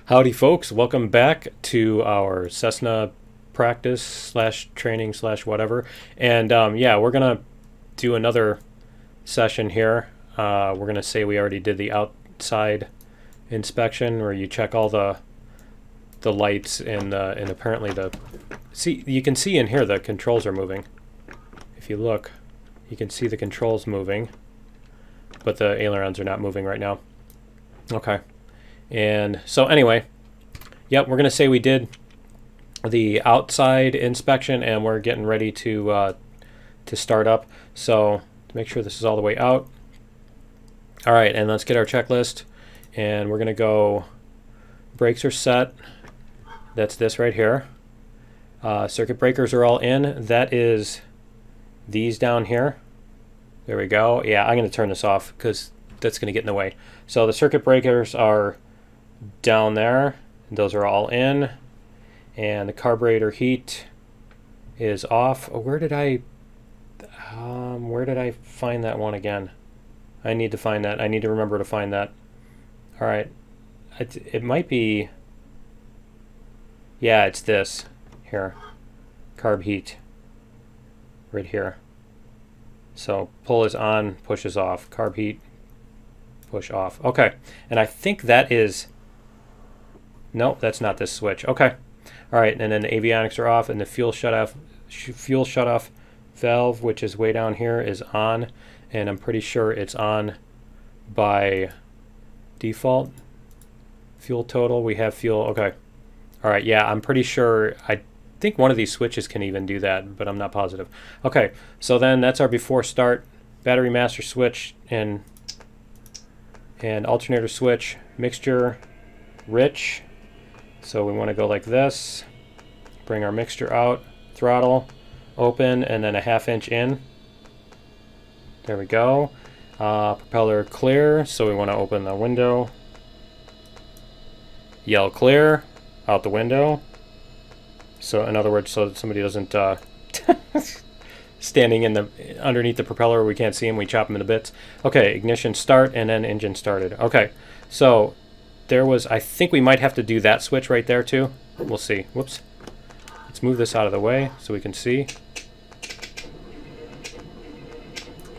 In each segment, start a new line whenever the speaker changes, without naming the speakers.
Howdy folks, welcome back to our Cessna practice slash training slash whatever. And yeah, we're gonna do another session here. We're gonna say we already did the outside inspection where you check all the lights and apparently you can see in here the controls are moving. If you look, you can see the controls moving, but the ailerons are not moving right now. Okay. And so anyway, yep, we're going to say we did the outside inspection and we're getting ready to start up. So to make sure this is all the way out. All right, and let's get our checklist. And we're going to go, brakes are set. That's this right here. Circuit breakers are all in. That is these down here. There we go. Yeah, I'm going to turn this off because that's going to get in the way. So the circuit breakers are down there. Those are all in. And the carburetor heat is off. Oh, where did I find that one again? I need to find that. I need to remember to find that. All right. It might be, yeah, it's this here. Carb heat right here. So pull is on, push is off. Carb heat, push off. Okay. And I think that is, nope, that's not this switch. Okay. All right. And then the avionics are off and the fuel shutoff valve, which is way down here, is on. And I'm pretty sure it's on by default. Fuel total, we have fuel. Okay. All right. Yeah, I'm pretty sure. I think one of these switches can even do that, but I'm not positive. Okay. So then that's our before start. Battery master switch and alternator switch. Mixture rich. So we want to go like this. Bring our mixture out. Throttle open and then a 1/2 inch in. There we go. Propeller clear. So we want to open the window. Yell clear out the window. So in other words, so that somebody doesn't standing in the underneath the propeller, we can't see him, we chop him into bits. Okay, ignition start and then engine started. Okay, so there was, I think we might have to do that switch right there too. We'll see. Whoops. Let's move this out of the way so we can see.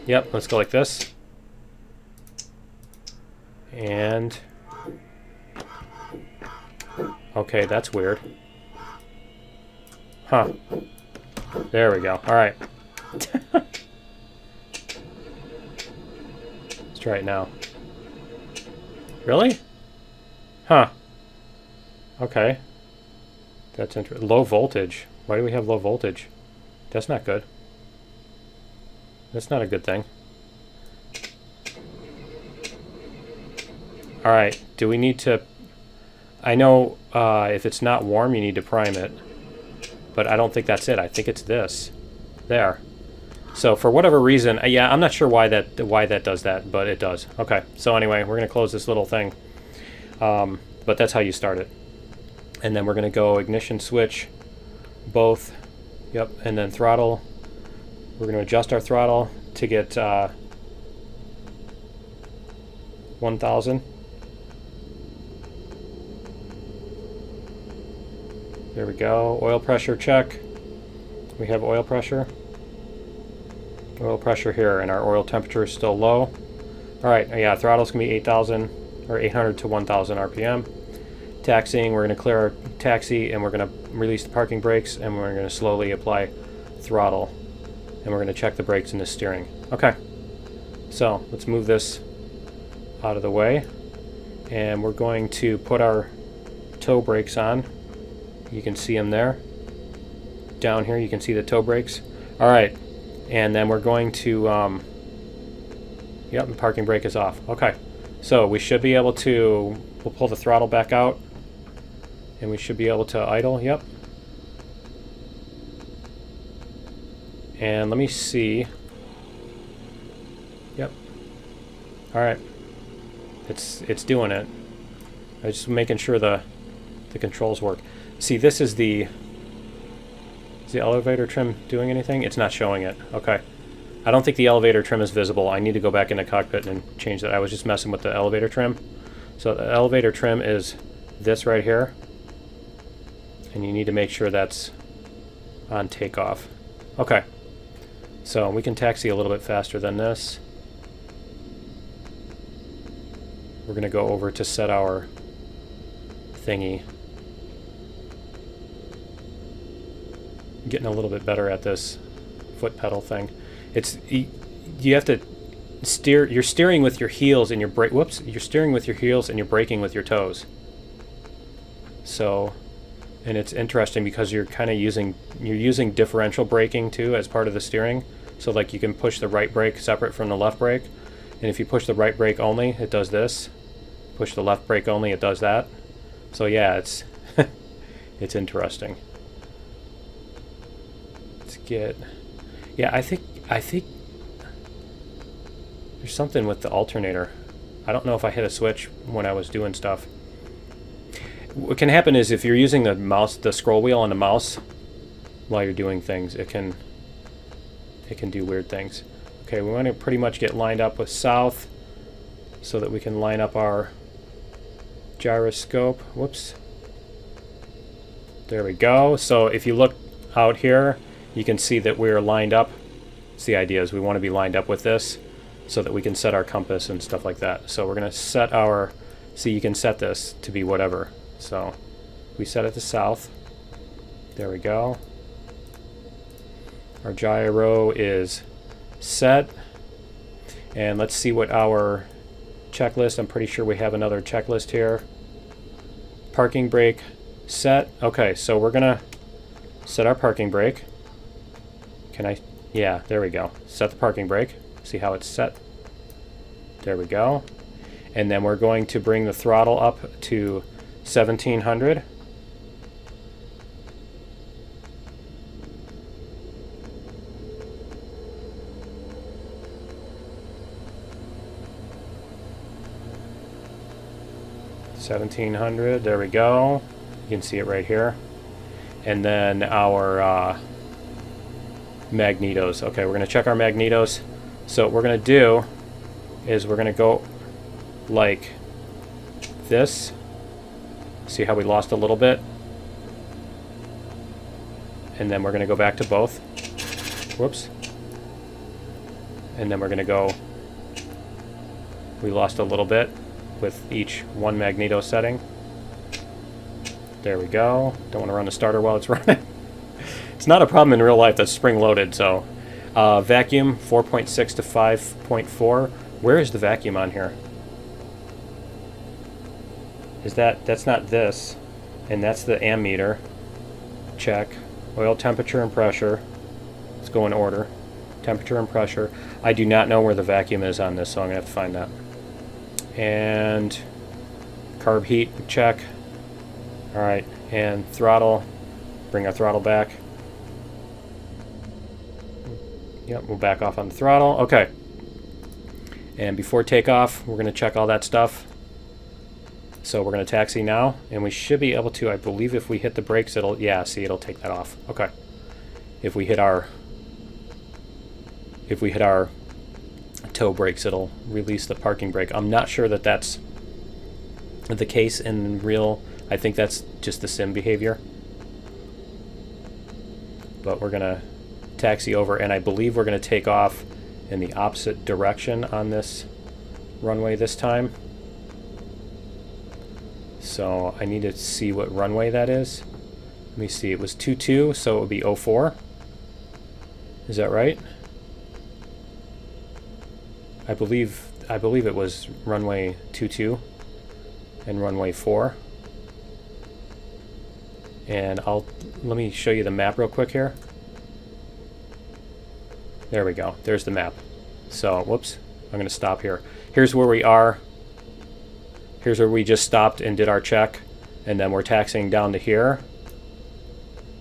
Yep, let's go like this. And okay, that's weird. Huh. There we go. All right. Let's try it now. Really? Huh. Okay. That's interesting. Low voltage. Why do we have low voltage? That's not good. That's not a good thing. All right. Do we need to... I know if it's not warm, you need to prime it. But I don't think that's it. I think it's this. There. So for whatever reason, yeah, I'm not sure why that does that, but it does. Okay. So anyway, we're going to close this little thing. But that's how you start it. And then we're going to go ignition switch, both. Yep. And then throttle. We're going to adjust our throttle to get 1,000. There we go. Oil pressure check. We have oil pressure. Oil pressure here, and our oil temperature is still low. All right, yeah, throttle's gonna be 8,000 or 800 to 1,000 RPM. Taxiing, we're gonna clear our taxi, and we're gonna release the parking brakes, and we're gonna slowly apply throttle, and we're gonna check the brakes and the steering. Okay, so let's move this out of the way, and we're going to put our toe brakes on. You can see them there. Down here, you can see the toe brakes. All right, and then we're going to, yep, the parking brake is off. Okay, so we should be able to, we'll pull the throttle back out, and we should be able to idle, yep. And let me see. Yep. All right, it's doing it. I'm just making sure the controls work. See, this is the elevator trim doing anything? It's not showing it. Okay. I don't think the elevator trim is visible. I need to go back in the cockpit and change that. I was just messing with the elevator trim. So the elevator trim is this right here, and you need to make sure that's on takeoff. Okay, so we can taxi a little bit faster than this. We're going to go over to set our thingy. Getting a little bit better at this foot pedal thing. It's you have to steer. You're steering with your heels and your brake. Whoops! You're steering with your heels and you're braking with your toes. So, and it's interesting because you're kind of using differential braking too as part of the steering. So like you can push the right brake separate from the left brake, and if you push the right brake only, it does this. Push the left brake only, it does that. So yeah, it's it's interesting. Let's get. Yeah, I think there's something with the alternator. I don't know if I hit a switch when I was doing stuff. What can happen is if you're using the mouse, the scroll wheel on the mouse while you're doing things, it can do weird things. Okay, we want to pretty much get lined up with south so that we can line up our gyroscope. Whoops. There we go. So if you look out here, you can see that we're lined up. It's the idea is we want to be lined up with this so that we can set our compass and stuff like that. So we're going to set our, see, you can set this to be whatever. So we set it to south. There we go. Our gyro is set. And let's see what our checklist, I'm pretty sure we have another checklist here. Parking brake set. Okay, so we're going to set our parking brake. Can I? Yeah, there we go. Set the parking brake. See how it's set? There we go. And then we're going to bring the throttle up to 1700. There we go. You can see it right here. And then our magnetos. Okay, we're going to check our magnetos. So what we're going to do is we're going to go like this. See how we lost a little bit? And then we're going to go back to both. Whoops. And then we're going to go, we lost a little bit with each one magneto setting. There we go. Don't want to run the starter while it's running. It's not a problem in real life that's spring loaded. So vacuum 4.6 to 5.4. Where is the vacuum on here? Is that's not this, and that's the ammeter. Check. Oil temperature and pressure. Let's go in order. Temperature and pressure. I do not know where the vacuum is on this, so I'm gonna have to find that. And carb heat, check. All right, and throttle. Bring our throttle back. Yep, we'll back off on the throttle. Okay. And before takeoff, we're gonna check all that stuff. So we're gonna taxi now, and we should be able to, I believe if we hit the brakes, it'll, yeah, see, it'll take that off. Okay. If we hit our toe brakes, it'll release the parking brake. I'm not sure that that's the case in real. I think that's just the sim behavior. But we're gonna taxi over, and I believe we're gonna take off in the opposite direction on this runway this time. So I need to see what runway that is. Let me see, it was 22, so it would be 04. Is that right? I believe it was runway 22 and runway 4. And let me show you the map real quick here. There we go. There's the map. So, whoops. I'm going to stop here. Here's where we are. Here's where we just stopped and did our check. And then we're taxiing down to here.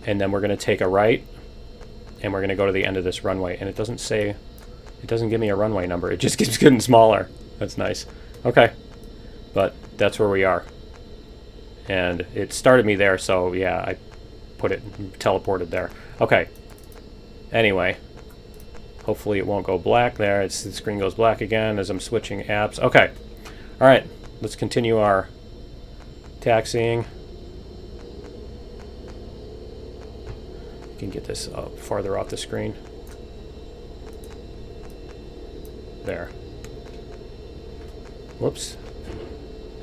And then we're going to take a right. And we're going to go to the end of this runway. And it doesn't say, it doesn't give me a runway number. It just keeps getting smaller. That's nice. Okay. But that's where we are. And it started me there, so yeah, I put it, teleported there. Okay. Anyway. Hopefully it won't go black there. The screen goes black again as I'm switching apps. Okay. All right. Let's continue our taxiing. You can get this farther off the screen. There. Whoops.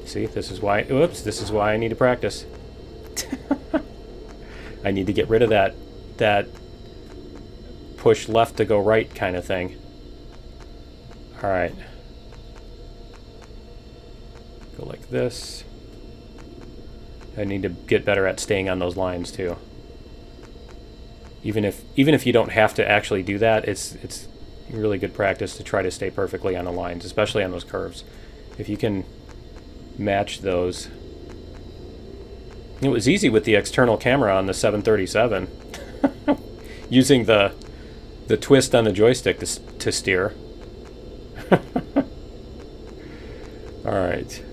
See, this is why. Whoops, this is why I need to practice. I need to get rid of that push left to go right kind of thing. All right. Go like this. I need to get better at staying on those lines too. Even if you don't have to actually do that, it's really good practice to try to stay perfectly on the lines, especially on those curves. If you can match those. It was easy with the external camera on the 737. Using the twist on the joystick to steer. Alright.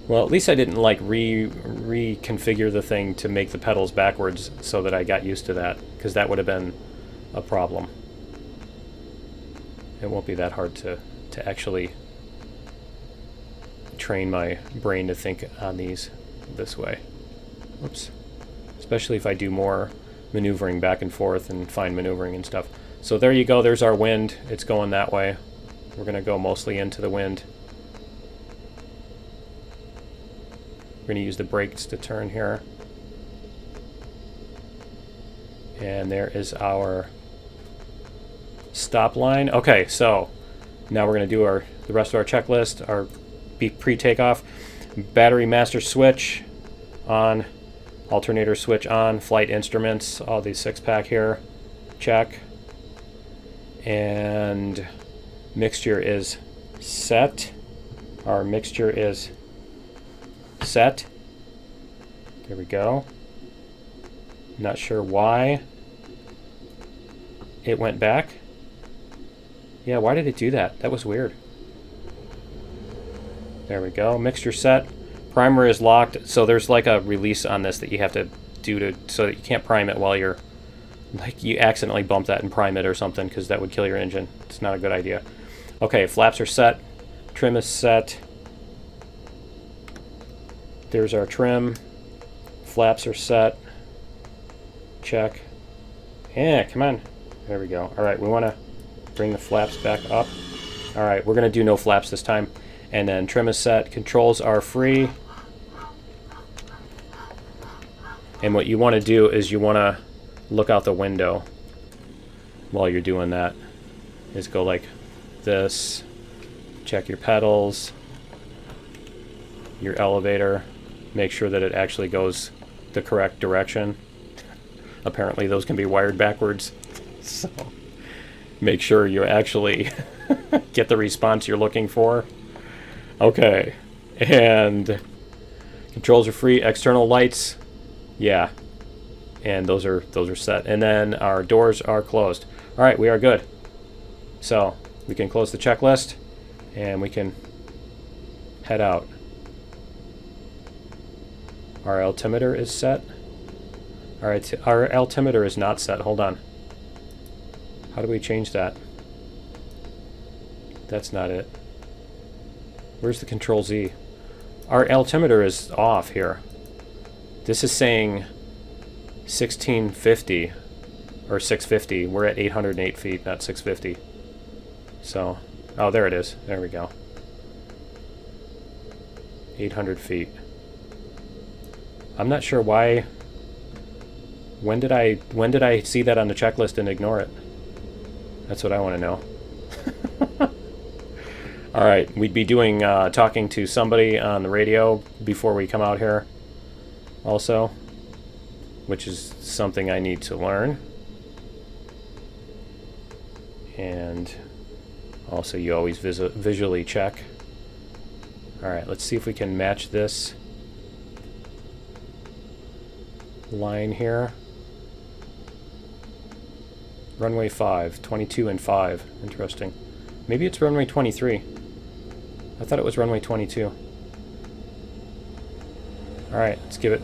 Well, at least I didn't like reconfigure the thing to make the pedals backwards so that I got used to that, because that would have been a problem. It won't be that hard to actually train my brain to think on these this way. Oops. Especially if I do more maneuvering back and forth and fine maneuvering and stuff. So there you go, there's our wind. It's going that way. We're going to go mostly into the wind. We're going to use the brakes to turn here. And there is our stop line. Okay, so now we're going to do the rest of our checklist, our pre-takeoff. Battery master switch on, alternator switch on, flight instruments, all these 6-pack here, check. And mixture is set. Our mixture is set. There we go. Not sure why it went back. Yeah, why did it do that? That was weird. There we go. Mixture set. Primer is locked. So there's like a release on this that you have to do so that you can't prime it while you're, like, you accidentally bump that and prime it or something, because that would kill your engine. It's not a good idea. Okay, flaps are set. Trim is set. There's our trim. Flaps are set. Check. Yeah, come on. There we go. All right, we want to bring the flaps back up. All right, we're going to do no flaps this time. And then trim is set. Controls are free. And what you want to do is you want to look out the window while you're doing that. Is go like this. Check your pedals. Your elevator. Make sure that it actually goes the correct direction. Apparently those can be wired backwards. So make sure you actually get the response you're looking for. Okay. And controls are free. External lights. Yeah. And those are set. And then our doors are closed. All right, we are good. So we can close the checklist and we can head out. Our altimeter is set. All right, our altimeter is not set. Hold on. How do we change that? That's not it. Where's the Control Z? Our altimeter is off here. This is saying 1650 or 650. We're at 808 feet, not 650. So, oh, there it is. There we go. 800 feet. I'm not sure why. When did I see that on the checklist and ignore it? That's what I want to know. All right, we'd be doing talking to somebody on the radio before we come out here also, which is something I need to learn. And also you always visually check. All right, let's see if we can match this line here. Runway 5, 22 and 5. Interesting. Maybe it's runway 23. I thought it was runway 22. All right, let's give it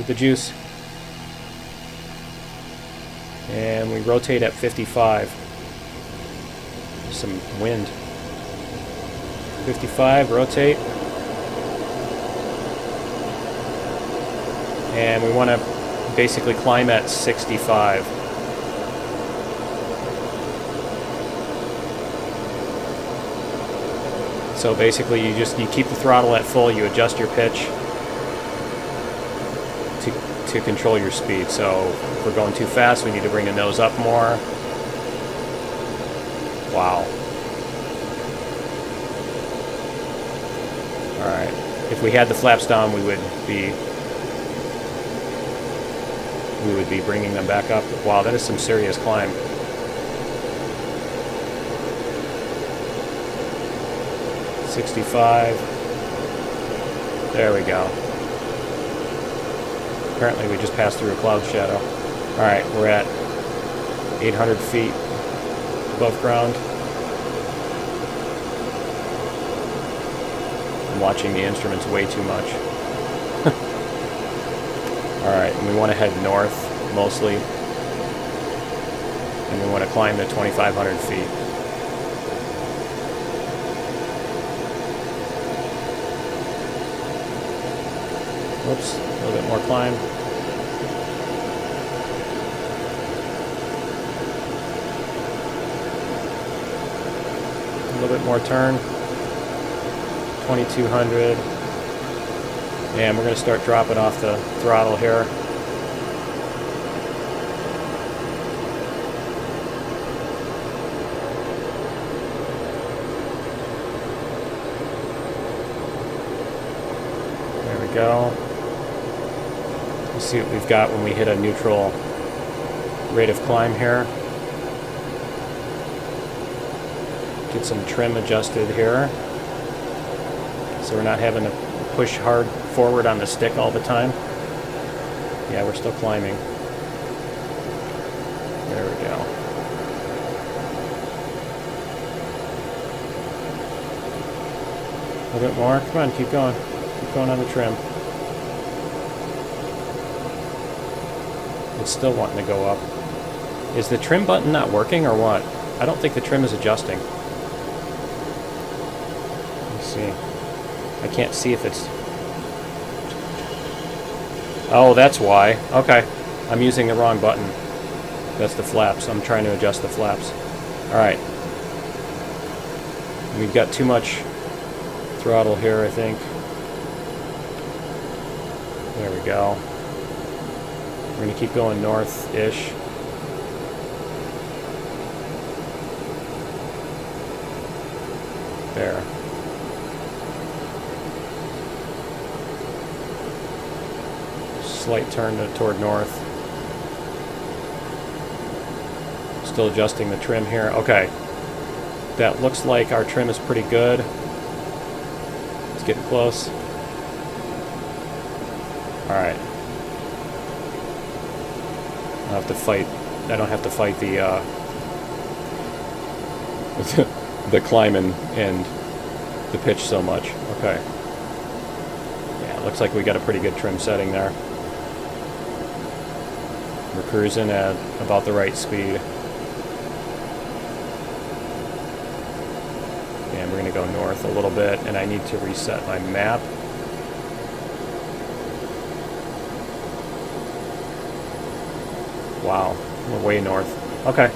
the juice. And we rotate at 55. There's some wind. 55, rotate. And we want to basically climb at 65. So basically you keep the throttle at full, you adjust your pitch to control your speed. So if we're going too fast, we need to bring the nose up more. Wow. Alright. If we had the flaps down, we would be bringing them back up. Wow, that is some serious climb. $65. There we go. Apparently we just passed through a cloud shadow. Alright, we're at 800 feet above ground. I'm watching the instruments way too much. Alright, and we want to head north, mostly. And we want to climb to 2,500 feet. Whoops, a little bit more climb. A little bit more turn. 2,200. And we're going to start dropping off the throttle here. There we go. Let's see what we've got when we hit a neutral rate of climb here. Get some trim adjusted here, so we're not having to push hard forward on the stick all the time. Yeah, we're still climbing. There we go. A little bit more. Come on, keep going. Keep going on the trim. It's still wanting to go up. Is the trim button not working or what? I don't think the trim is adjusting. Let's see. I can't see if it's... Oh, that's why. Okay. I'm using the wrong button. That's the flaps. I'm trying to adjust the flaps. Alright. We've got too much throttle here, I think. There we go. We're going to keep going north-ish. There. Slight turn toward north. Still adjusting the trim here. Okay. That looks like our trim is pretty good. It's getting close. Alright. I don't have to fight the the climb and the pitch so much. Okay. Yeah, it looks like we got a pretty good trim setting there. We're cruising at about the right speed. And we're going to go north a little bit, and I need to reset my map. Wow, we're way north. Okay.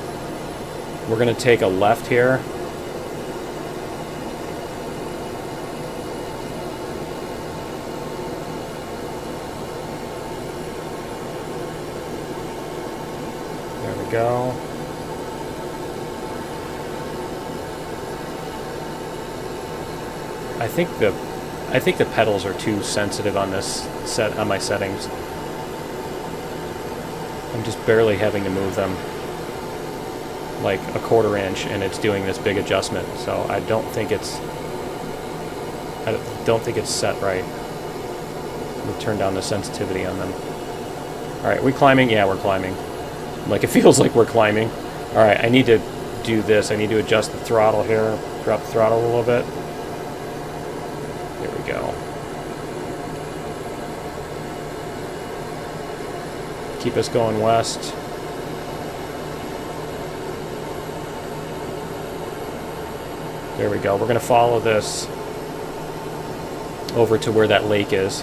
We're going to take a left here. There we go. I think the pedals are too sensitive on this on my settings. I'm just barely having to move them like a 1/4 inch, and it's doing this big adjustment. So I don't think it's set right. We'll turn down the sensitivity on them. All right, we climbing? Yeah, we're climbing. Like, it feels like we're climbing. All right, I need to do this. I need to adjust the throttle here. Drop the throttle a little bit. There we go. Keep us going west. There we go. We're going to follow this over to where that lake is.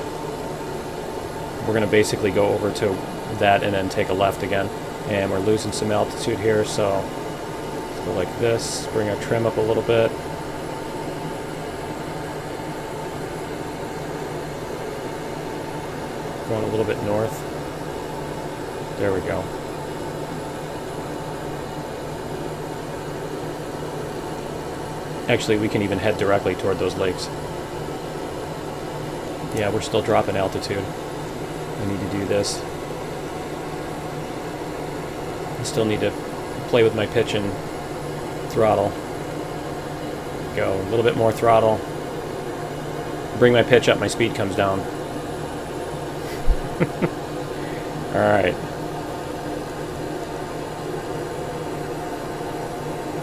We're going to basically go over to that and then take a left again. And we're losing some altitude here, so let's go like this, bring our trim up a little bit. Going a little bit north. There we go. Actually, we can even head directly toward those lakes. Yeah, we're still dropping altitude. I need to do this. I still need to play with my pitch and throttle. Go a little bit more throttle. Bring my pitch up, my speed comes down. Alright.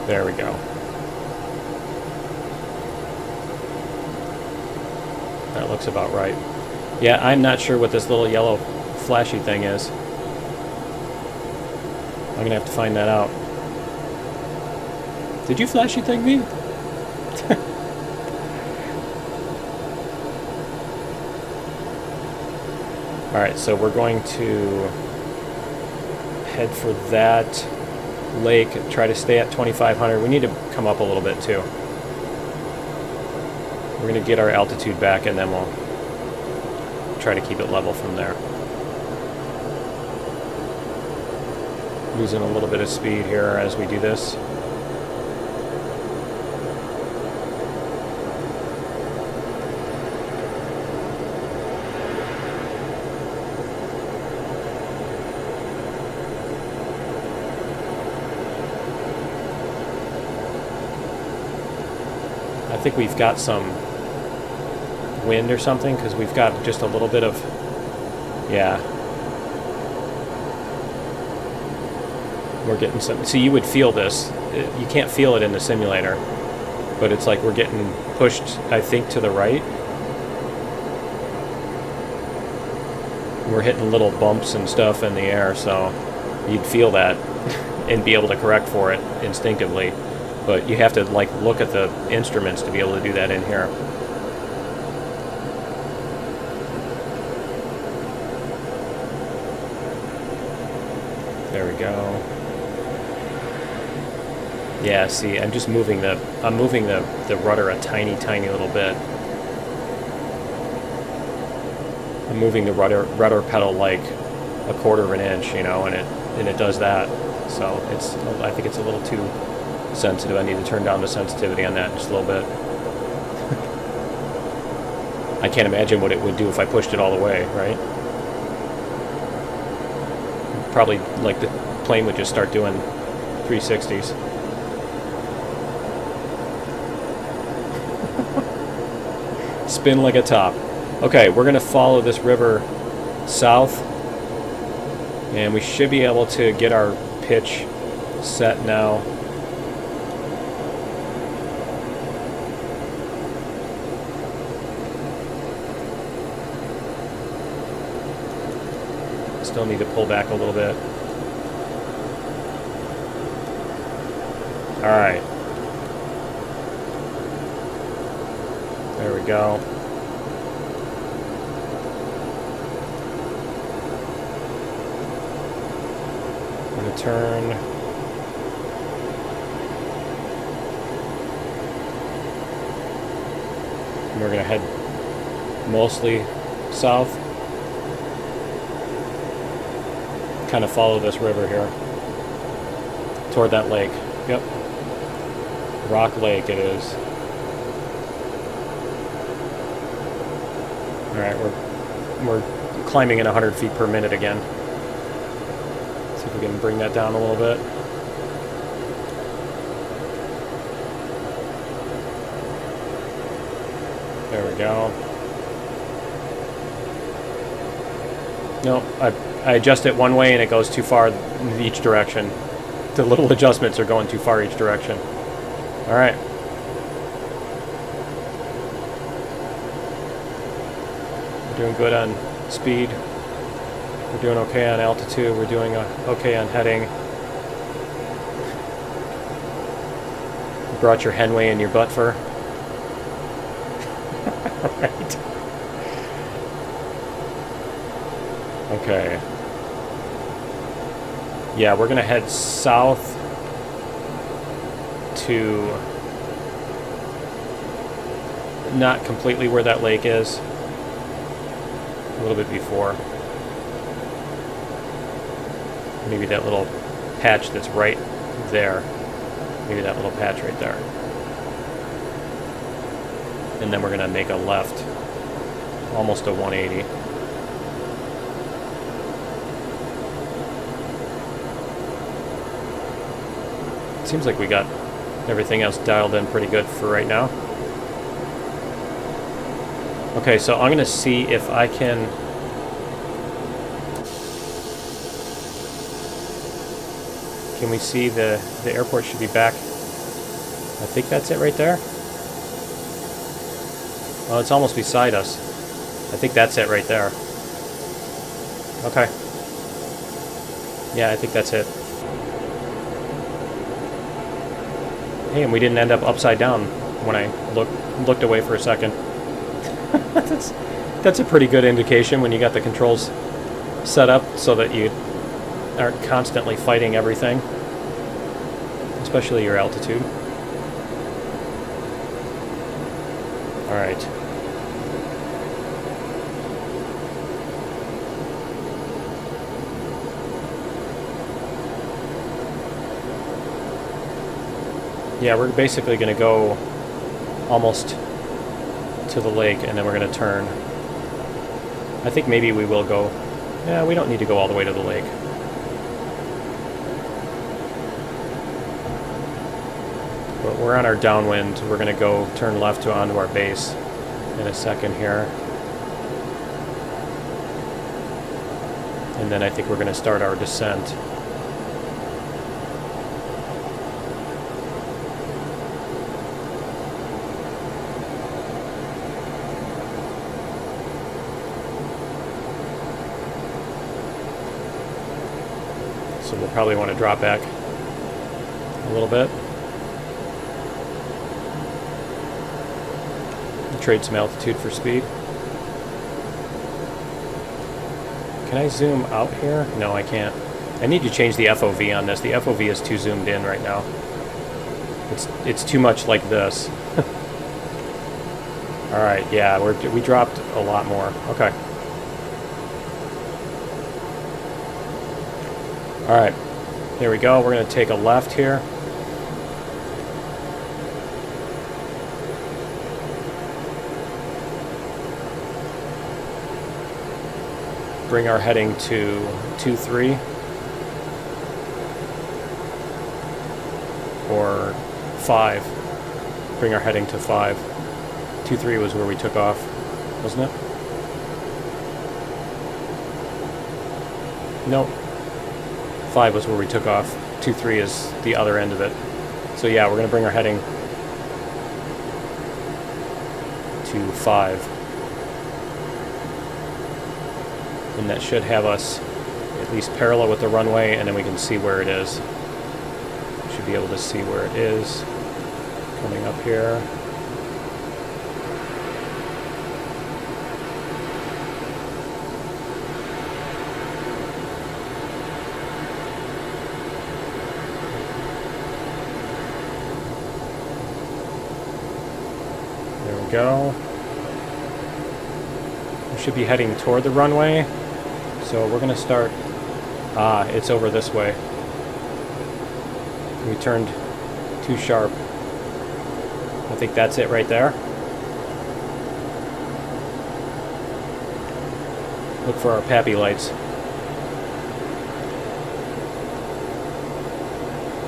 There we go. That looks about right. Yeah, I'm not sure what this little yellow flashy thing is. I'm gonna have to find that out. Did you flashy thing me? Alright, so we're going to head for that lake and try to stay at 2,500. We need to come up a little bit too. We're going to get our altitude back and then we'll try to keep it level from there. Losing a little bit of speed here as we do this. I think we've got some wind or something, because we've got just a little bit of, yeah. We're getting some, see, you would feel this. You can't feel it in the simulator, but it's like we're getting pushed, I think, to the right. We're hitting little bumps and stuff in the air, so you'd feel that and be able to correct for it instinctively. But you have to like look at the instruments to be able to do that in here. There we go. Yeah, see, I'm just moving the rudder a tiny little bit. I'm moving the rudder pedal like a quarter of an inch, you know, and it does that. So it's, I think it's a little too sensitive. I need to turn down the sensitivity on that just a little bit. I can't imagine what it would do if I pushed it all the way, right? Probably like the plane would just start doing 360s. Spin like a top. Okay, we're gonna follow this river south and we should be able to get our pitch set now. Still need to pull back a little bit. Alright. There we go. I'm going to turn. And we're going to head mostly south. Kind of follow this river here toward that lake. Yep. Rock Lake it is. Alright, we're climbing at 100 feet per minute again. See if we can bring that down a little bit. There we go. No, I adjust it one way and it goes too far in each direction. The little adjustments are going too far each direction. Alright. We're doing good on speed. We're doing okay on altitude. We're doing okay on heading. You brought your Henway and your butt fur. Alright. Okay. Yeah, we're gonna head south to not completely where that lake is. A little bit before. Maybe that little patch that's right there. Maybe that little patch right there. And then we're gonna make a left. Almost a 180. Seems like we got everything else dialed in pretty good for right now. Okay, so I'm gonna see if I can... Can we see the airport should be back? I think that's it right there. Oh, it's almost beside us. I think that's it right there. Okay. Yeah, I think that's it. Hey, and we didn't end up upside down when I looked away for a second. That's a pretty good indication when you got the controls set up so that you aren't constantly fighting everything, especially your altitude. All right. Yeah, we're basically going to go almost to the lake, and then we're going to turn. I think maybe we will go... Yeah, we don't need to go all the way to the lake. But we're on our downwind. We're going to go turn left to onto our base in a second here. And then I think we're going to start our descent. So we'll probably want to drop back a little bit. Trade some altitude for speed. Can I zoom out here? No, I can't. I need to change the FOV on this. The FOV is too zoomed in right now. It's too much like this. All right, yeah, we dropped a lot more. Okay. All right, here we go. We're going to take a left here. Bring our heading to 2-3 or 5. Bring our heading to 5. 2-3 was where we took off, wasn't it? Nope. 5 was where we took off. 2-3 is the other end of it. So yeah, we're going to bring our heading to 5. And that should have us at least parallel with the runway, and then we can see where it is. Should be able to see where it is coming up here. There we go. We should be heading toward the runway. So we're going to start... Ah, it's over this way. We turned too sharp. I think that's it right there. Look for our pappy lights.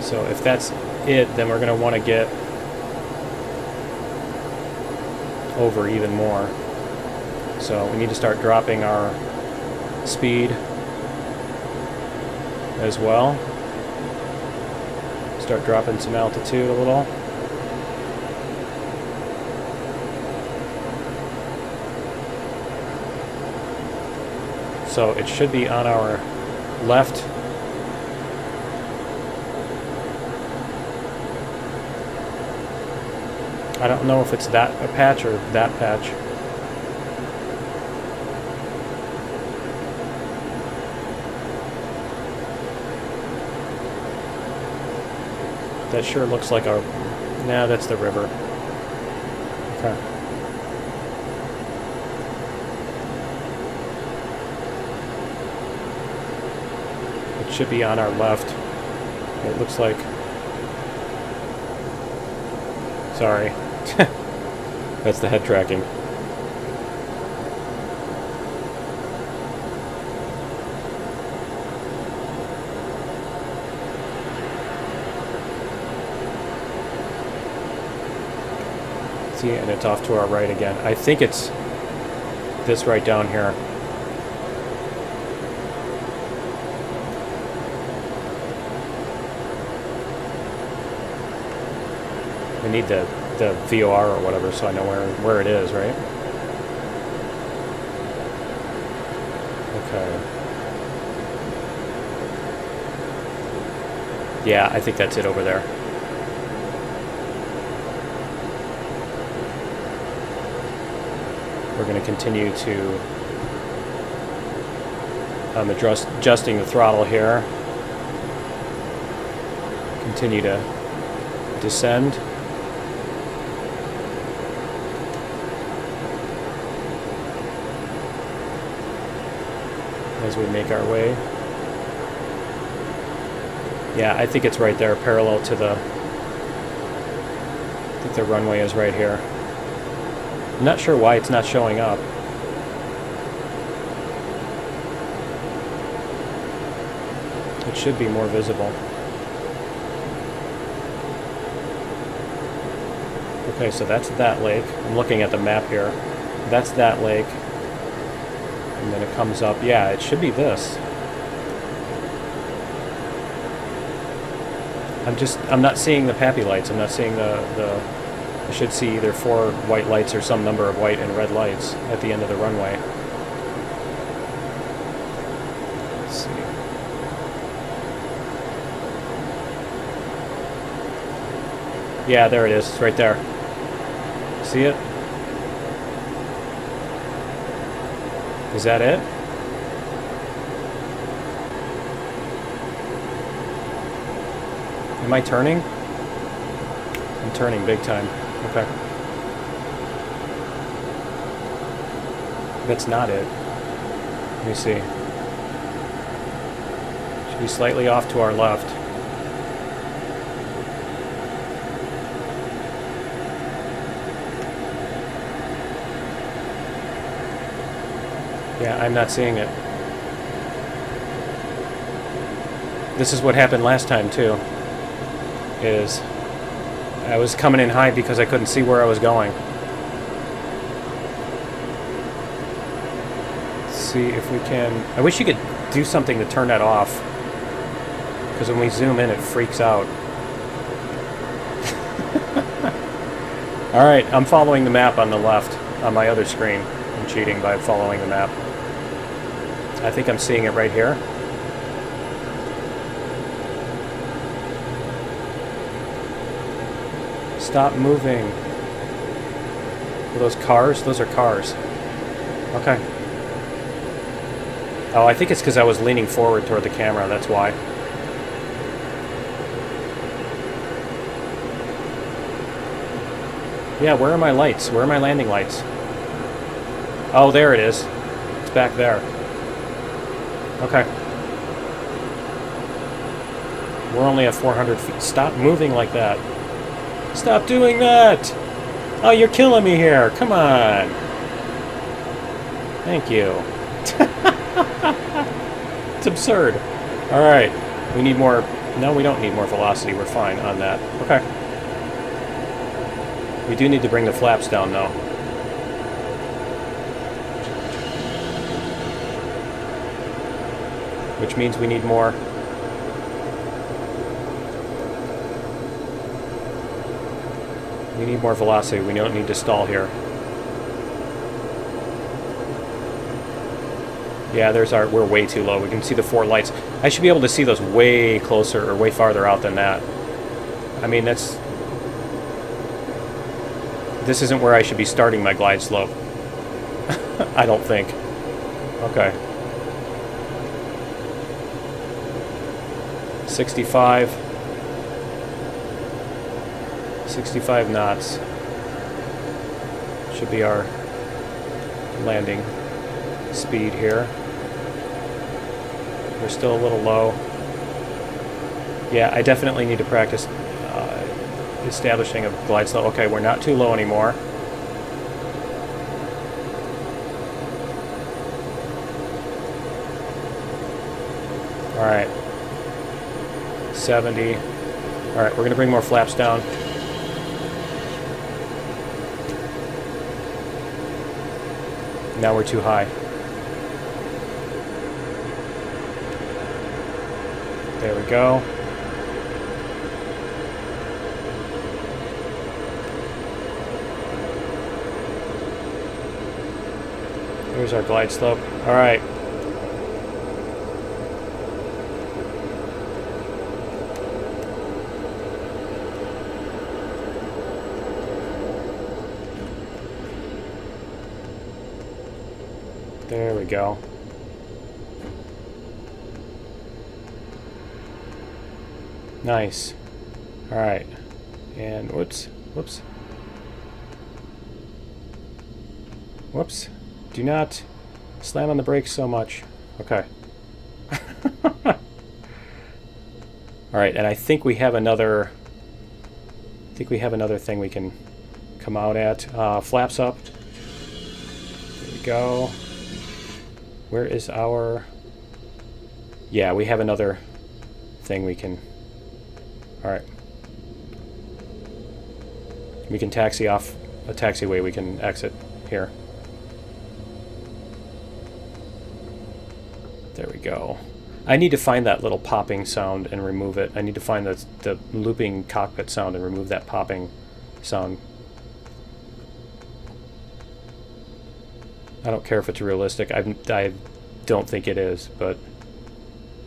So if that's it, then we're going to want to get over even more. So we need to start dropping our speed as well. Start dropping some altitude a little. So it should be on our left. I don't know if it's that patch or that patch. That sure looks like a... Nah, that's the river. Okay. It should be on our left. It looks like... Sorry. That's the head tracking. See, and it's off to our right again. I think it's this right down here. We need the VOR or whatever, so I know where it is, right? Okay. Yeah, I think that's it over there. We're going to continue to adjusting the throttle here. Continue to descend. As we make our way. Yeah, I think it's right there, parallel to the... I think the runway is right here. I'm not sure why it's not showing up. It should be more visible. Okay, so that's that lake. I'm looking at the map here. That's that lake. And then it comes up. Yeah, it should be this. I'm not seeing the pappy lights. I'm not seeing the I should see either 4 white lights or some number of white and red lights at the end of the runway. Let's see. Yeah, there it is. It's right there. See it? Is that it? Am I turning? I'm turning big time. Okay. That's not it. Let me see. Should be slightly off to our left. Yeah, I'm not seeing it. This is what happened last time too. Is I was coming in high because I couldn't see where I was going. Let's see if we can... I wish you could do something to turn that off. Because when we zoom in, it freaks out. Alright, I'm following the map on the left, on my other screen. I'm cheating by following the map. I think I'm seeing it right here. Stop moving. Are those cars? Those are cars. Okay. Oh, I think it's because I was leaning forward toward the camera. That's why. Yeah, where are my lights? Where are my landing lights? Oh, there it is. It's back there. Okay. We're only at 400 feet. Stop moving like that. Stop doing that! Oh, you're killing me here. Come on. Thank you. It's absurd. Alright. We need more... No, we don't need more velocity. We're fine on that. Okay. We do need to bring the flaps down, though. Which means we need more... We need more velocity. We don't need to stall here. Yeah, there's our... We're way too low. We can see the 4 lights. I should be able to see those way closer or way farther out than that. I mean, that's... This isn't where I should be starting my glide slope. I don't think. Okay. 65. 65 knots should be our landing speed here. We're still a little low. Yeah, I definitely need to practice establishing a glide slope. Okay, we're not too low anymore. All right, 70. All right, we're going to bring more flaps down. Now we're too high. There we go. There's our glide slope. All right. There we go. Nice. All right. And whoops. Do not slam on the brakes so much. Okay. All right, and I think we have another thing we can come out at. Flaps up. There we go. Where is our... Yeah, we have another thing we can... All right. We can taxi off a taxiway. We can exit here. There we go. I need to find that little popping sound and remove it. I need to find the looping cockpit sound and remove that popping sound. I don't care if it's realistic. I don't think it is, but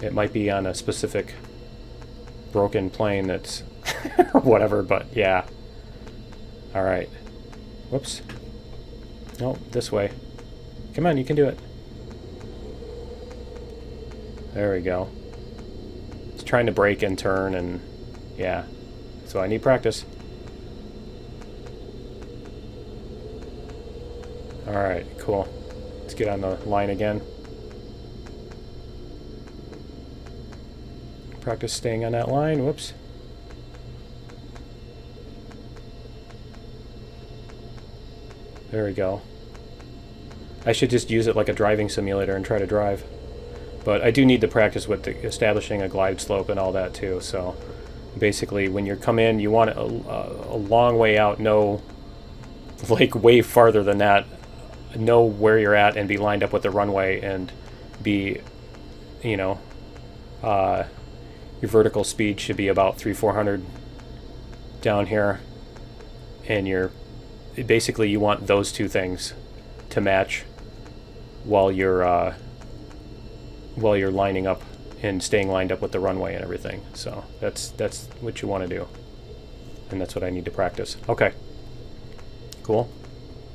it might be on a specific broken plane that's or whatever, but yeah. All right. Whoops. No, this way. Come on, you can do it. There we go. It's trying to brake and turn, and yeah. So I need practice. All right, cool. Let's get on the line again. Practice staying on that line. Whoops. There we go. I should just use it like a driving simulator and try to drive. But I do need to practice with establishing a glide slope and all that too. So basically when you come in, you want it a long way out, no, like way farther than that, know where you're at and be lined up with the runway and be, you know, your vertical speed should be about 300-400 down here. And basically you want those two things to match while you're lining up and staying lined up with the runway and everything. So that's what you want to do, and that's what I need to practice. Okay, cool.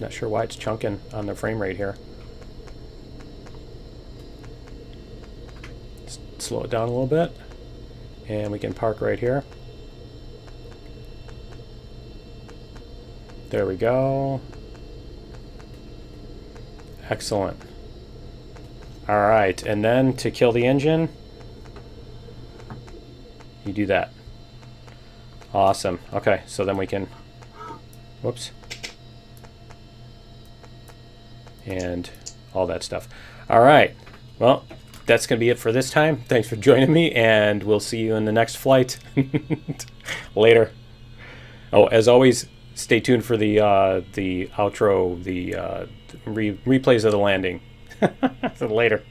Not sure why it's chunking on the frame rate here. Slow it down a little bit, and we can park right here. There we go. Excellent. All right, and then to kill the engine, you do that. Awesome. Okay, so then we can, whoops, and all that stuff. All right, well, that's going to be it for this time. Thanks for joining me, and we'll see you in the next flight. Later. Oh, as always, stay tuned for the outro, the replays of the landing. Later.